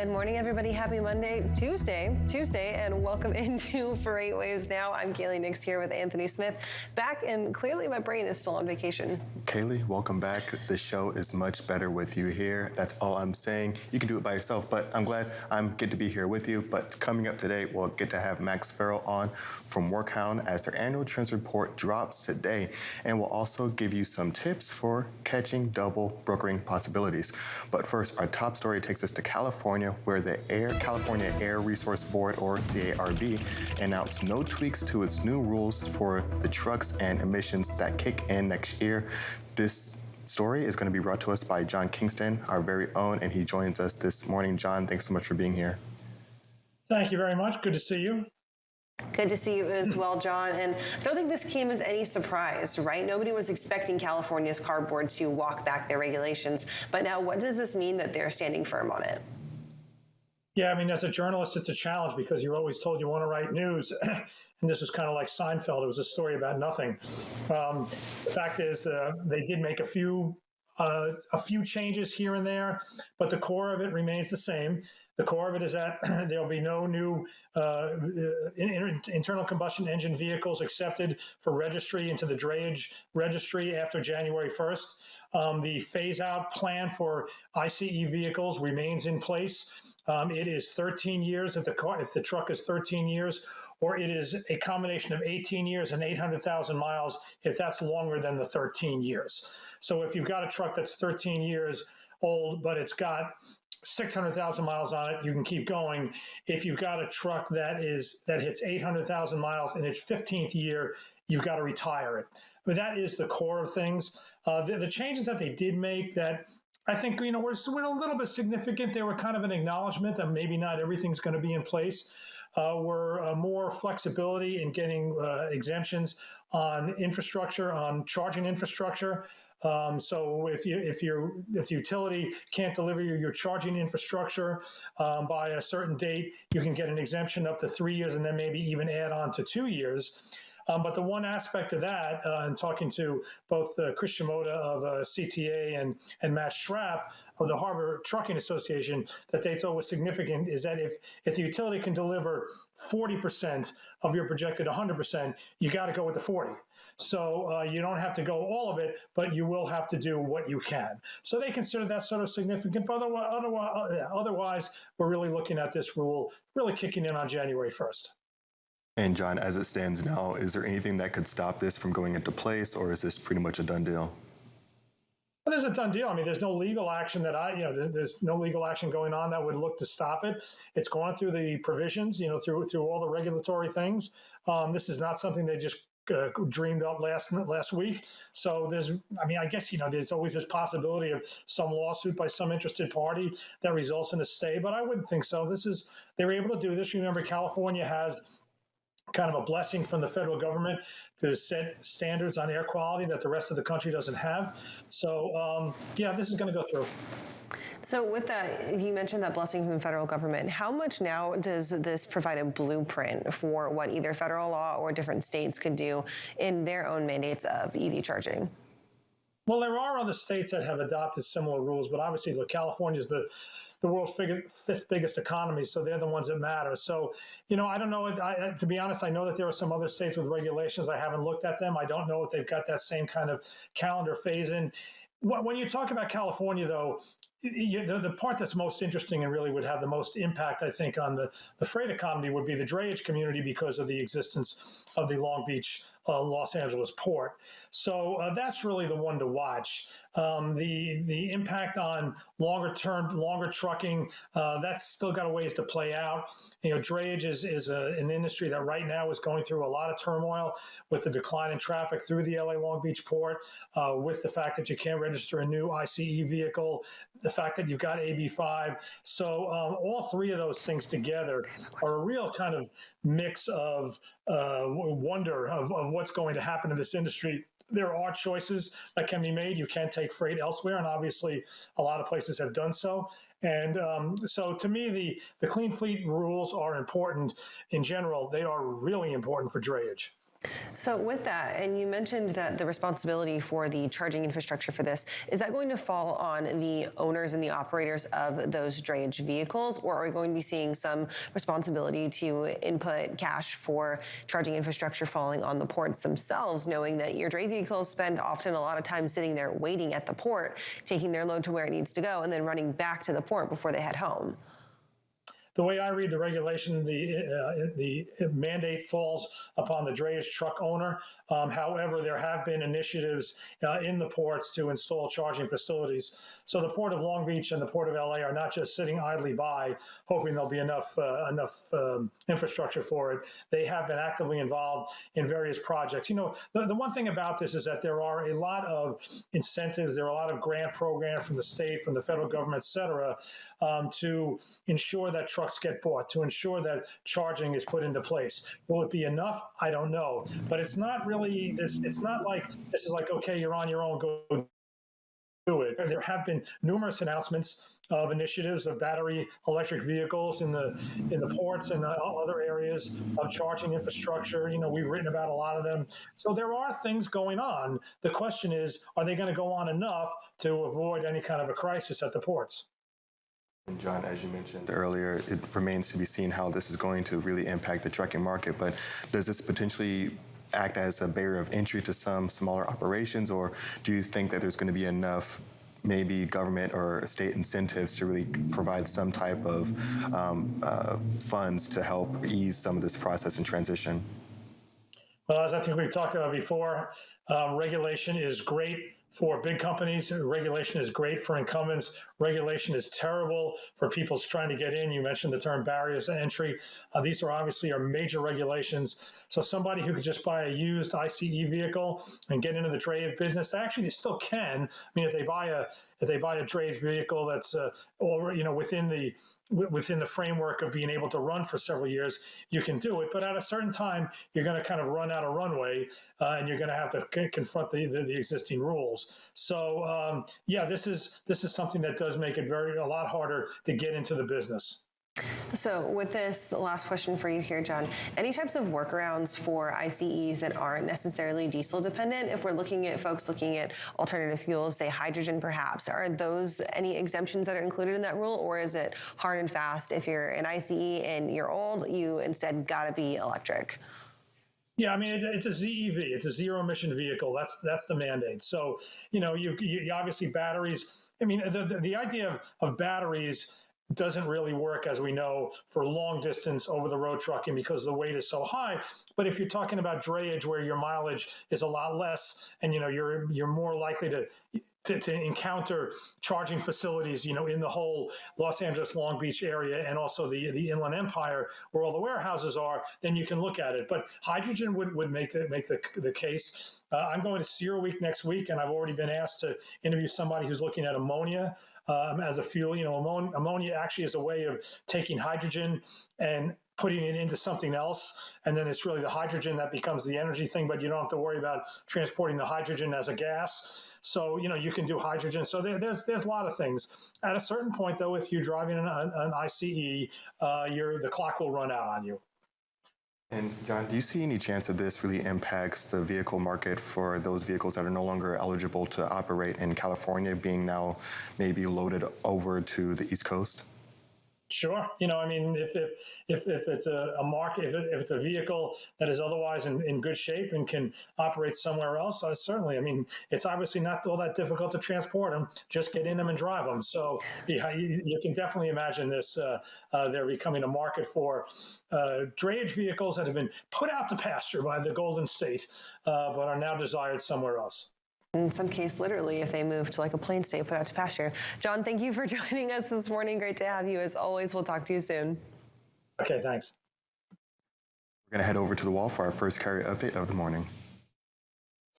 Good morning, everybody. Happy Tuesday, and welcome into For 8 Waves Now. I'm Kaylee Nix here with Anthony Smith, back, and clearly my brain is still on vacation. Kaylee, welcome back. The show is much better with you here. That's all I'm saying. You can do it by yourself, but I'm glad I'm get to be here with you. But coming up today, we'll get to have Max Farrell on from Workhound as their annual trends report drops today. And we'll also give you some tips for catching double brokering possibilities. But first, our top story takes us to California, where the California Air Resource Board, or CARB, announced no tweaks to its new rules for the trucks and emissions that kick in next year. This story is going to be brought to us by John Kingston, our very own, and he joins us this morning. John, thanks so much for being here. Thank you very much. Good to see you. Good to see you as well, John. And I don't think this came as any surprise, right? Nobody was expecting California's CARB board to walk back their regulations. But now, what does this mean that they're standing firm on it? Yeah, I mean, as a journalist, it's a challenge because you're always told you want to write news. And this was kind of like Seinfeld. It was a story about nothing. The fact is, they did make a few changes here and there, but the core of it remains the same. The core of it is that there'll be no new internal combustion engine vehicles accepted for registry into the drayage registry after January 1st. The phase-out plan for ICE vehicles remains in place. It is 13 years if the truck is 13 years, or it is a combination of 18 years and 800,000 miles if that's longer than the 13 years. So if you've got a truck that's 13 years old, but it's got 600,000 miles on it, you can keep going. If you've got a truck that hits 800,000 miles in its 15th year, you've got to retire it. But that is the core of things. The changes that they did make that I think, were a little bit significant. They were kind of an acknowledgement that maybe not everything's going to be in place. Were more flexibility in getting exemptions on infrastructure, on charging infrastructure. So if the utility can't deliver your charging infrastructure by a certain date, you can get an exemption up to 3 years and then maybe even add on to 2 years. But the one aspect of that, and talking to both Chris Shimoda of CTA and Matt Schrapp of the Harbor Trucking Association, that they thought was significant is that if the utility can deliver 40% of your projected 100%, you got to go with the 40. So you don't have to go all of it, but you will have to do what you can. So they consider that sort of significant. But otherwise, we're really looking at this rule really kicking in on January 1st. And John, as it stands now, is there anything that could stop this from going into place, or is this pretty much a done deal? Well, there's a done deal. I mean, there's no legal action there's no legal action going on that would look to stop it. It's gone through the provisions, through all the regulatory things. This is not something they just dreamed up last week. So I guess, there's always this possibility of some lawsuit by some interested party that results in a stay, but I wouldn't think so. They were able to do this. Remember, California has kind of a blessing from the federal government to set standards on air quality that the rest of the country doesn't have. So, this is going to go through. So with that, you mentioned that blessing from the federal government. How much now does this provide a blueprint for what either federal law or different states could do in their own mandates of EV charging? Well, there are other states that have adopted similar rules, but obviously, California is the world's fifth biggest economy, so they're the ones that matter. So, I don't know. To be honest, I know that there are some other states with regulations. I haven't looked at them. I don't know if they've got that same kind of calendar phase in. When you talk about California, though, the part that's most interesting and really would have the most impact, I think, on the freight economy would be the drayage community because of the existence of the Long Beach, Los Angeles port. So that's really the one to watch. The impact on longer trucking, that's still got a ways to play out. Drayage is an industry that right now is going through a lot of turmoil with the decline in traffic through the LA Long Beach port, with the fact that you can't register a new ICE vehicle, the fact that you've got AB5. So all three of those things together are a real kind of mix of wonder of what's going to happen in this industry. There are choices that can be made. You can take freight elsewhere, and obviously a lot of places have done so. And so to me, the clean fleet rules are important in general. They are really important for drayage. So with that, and you mentioned that the responsibility for the charging infrastructure for this, is that going to fall on the owners and the operators of those drayage vehicles, or are we going to be seeing some responsibility to input cash for charging infrastructure falling on the ports themselves, knowing that your dray vehicles spend often a lot of time sitting there waiting at the port, taking their load to where it needs to go, and then running back to the port before they head home? The way I read the regulation, the mandate falls upon the drayage truck owner. However, there have been initiatives in the ports to install charging facilities. So the Port of Long Beach and the Port of LA are not just sitting idly by, hoping there'll be enough infrastructure for it. They have been actively involved in various projects. You know, the one thing about this is that there are a lot of incentives, there are a lot of grant programs from the state, from the federal government, et cetera, to ensure that trucks get bought, to ensure that charging is put into place. Will it be enough? I don't know. But it's not really, it's not like this is like, okay, you're on your own, go do it. There have been numerous announcements of initiatives of battery electric vehicles in the ports and other areas of charging infrastructure. You know, we've written about a lot of them. So there are things going on. The question is, are they going to go on enough to avoid any kind of a crisis at the ports? And John, as you mentioned earlier, it remains to be seen how this is going to really impact the trucking market, but does this potentially act as a barrier of entry to some smaller operations, or do you think that there's going to be enough maybe government or state incentives to really provide some type of funds to help ease some of this process and transition? Well, as I think we've talked about before, regulation is great for big companies. Regulation is great for incumbents. Regulation is terrible for people trying to get in. You mentioned the term barriers to entry. These are obviously major regulations. So somebody who could just buy a used ICE vehicle and get into the drayage business, actually they still can. I mean, if they buy a drayage vehicle that's within the framework of being able to run for several years, you can do it. But at a certain time, you're going to kind of run out of runway, and you're going to have to confront the existing rules. So yeah, this is something that does make it a lot harder to get into the business. So with this last question for you here, John, any types of workarounds for ICEs that aren't necessarily diesel dependent? If we're looking at folks looking at alternative fuels, say hydrogen perhaps, are those any exemptions that are included in that rule? Or is it hard and fast, if you're an ICE and you're old, you instead got to be electric? Yeah, I mean, it's a ZEV. It's a zero emission vehicle. That's the mandate. So, you know, you obviously batteries. I mean, the idea of batteries doesn't really work, as we know, for long distance over the road trucking because the weight is so high. But if you're talking about drayage where your mileage is a lot less, and you know you're more likely to encounter charging facilities, you know, in the whole Los Angeles, Long Beach area, and also the Inland Empire where all the warehouses are, then you can look at it. But hydrogen would make the case. I'm going to CERAWeek next week, and I've already been asked to interview somebody who's looking at ammonia as a fuel. You know, ammonia actually is a way of taking hydrogen and putting it into something else, and then it's really the hydrogen that becomes the energy thing, but you don't have to worry about transporting the hydrogen as a gas. So, you know, you can do hydrogen. So there's a lot of things. At a certain point, though, if you're driving an ICE, the clock will run out on you. And John, do you see any chance that this really impacts the vehicle market for those vehicles that are no longer eligible to operate in California, being now maybe loaded over to the East Coast? Sure. You know, I mean, if it's a market, if it's a vehicle that is otherwise in good shape and can operate somewhere else, certainly. I mean, it's obviously not all that difficult to transport them. Just get in them and drive them. So yeah, you can definitely imagine this. They're becoming a market for drayage vehicles that have been put out to pasture by the Golden State, but are now desired somewhere else. In some case, literally, if they move to like a plain state, put out to pasture. John, thank you for joining us this morning. Great to have you. As always, we'll talk to you soon. Okay, thanks. We're going to head over to the wall for our first carrier update of the morning.